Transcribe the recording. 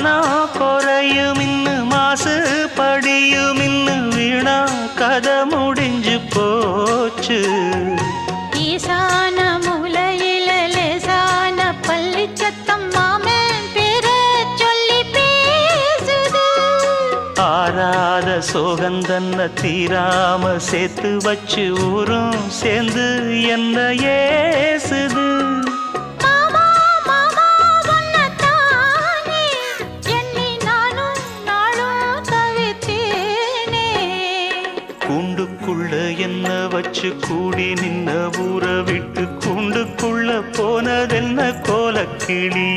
மானம் குறையும் இன்னு மாசு படியும் இன்னு வீணா கதை முடிஞ்சு போச்சு. ஈசான மூலையில லேசான பள்ளி சத்தம் மாமன் பேர சொல்லி பேசுது. ஆறாத சோகந்தன்ன தீராம சேர்த்து வச்சு ஊரும் சேர்ந்து என்ன ஏசுது. மாமா மாமா உன்னத்தானே எண்ணி நானும் நாளும் தவித்தேனே. கூண்டுக்குள்ள என்ன வச்சு கூடி நின்ன ஊற விட்டு கூண்டுக்குள்ள போனதென்ன கோலக்கிளி.